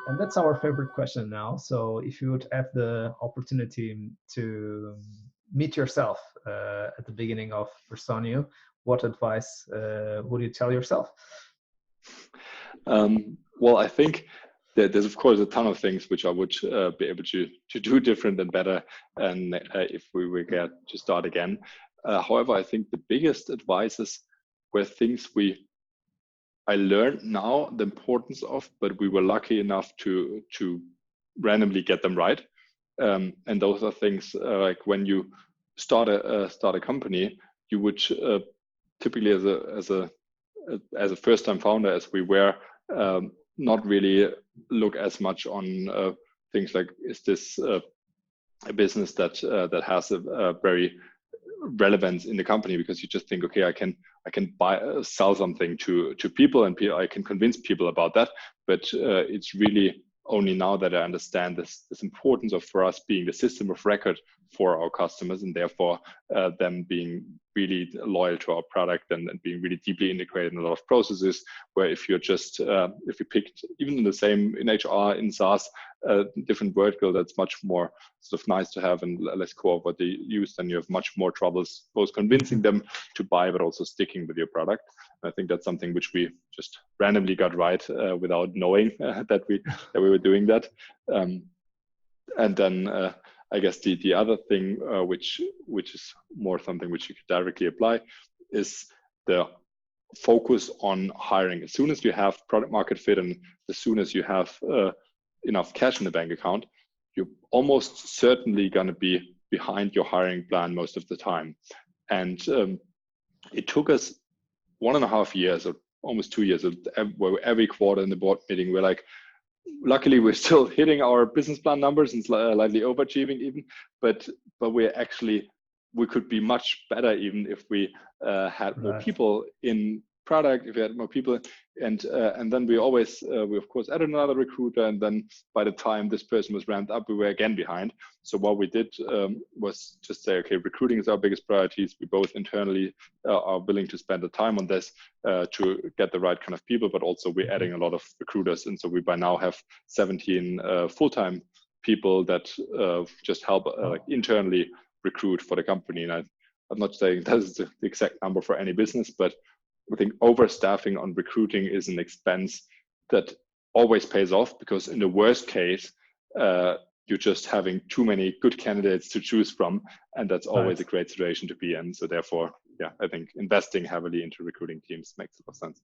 And that's our favorite question now. So if you would have the opportunity to meet yourself at the beginning of Personio, what advice would you tell yourself? Well, I think that there's of course a ton of things which I would be able to do different and better, and if we were get to start again. However, I think the biggest advices were things I learned now the importance of, but we were lucky enough to randomly get them right. And those are things like when you start a company, you would typically as a first-time founder, as we were, not really look as much on things like, is this a business that has a very relevance in the company, because you just think, okay, I can sell something to people, and I can convince people about that. But it's really only now that I understand this importance of, for us, being the system of record for our customers, and therefore them being really loyal to our product and being really deeply integrated in a lot of processes. Where if you're just if you picked even in the same in HR, in SaaS, different vertical, that's much more sort of nice to have and less core of what they use, then you have much more troubles both convincing them to buy but also sticking with your product. I think that's something which we just randomly got right without knowing that we were doing that. And then I guess the other thing which is more something which you could directly apply is the focus on hiring. As soon as you have product market fit, and as soon as you have enough cash in the bank account, you're almost certainly going to be behind your hiring plan most of the time. And it took us 1.5 years or almost 2 years, where every quarter in the board meeting, we're like, luckily we're still hitting our business plan numbers and slightly overachieving even, but we could be much better even if we had more people in product, if we had more people, and then we of course added another recruiter, and then by the time this person was ramped up, we were again behind. So what we did was just say, okay, recruiting is our biggest priorities. We both internally are willing to spend the time on this to get the right kind of people, but also we're adding a lot of recruiters, and so we by now have 17 full-time people that just help internally recruit for the company. And I'm not saying that is the exact number for any business, but I think overstaffing on recruiting is an expense that always pays off, because in the worst case, you're just having too many good candidates to choose from, and that's always a great situation to be in. So therefore, I think investing heavily into recruiting teams makes a lot of sense.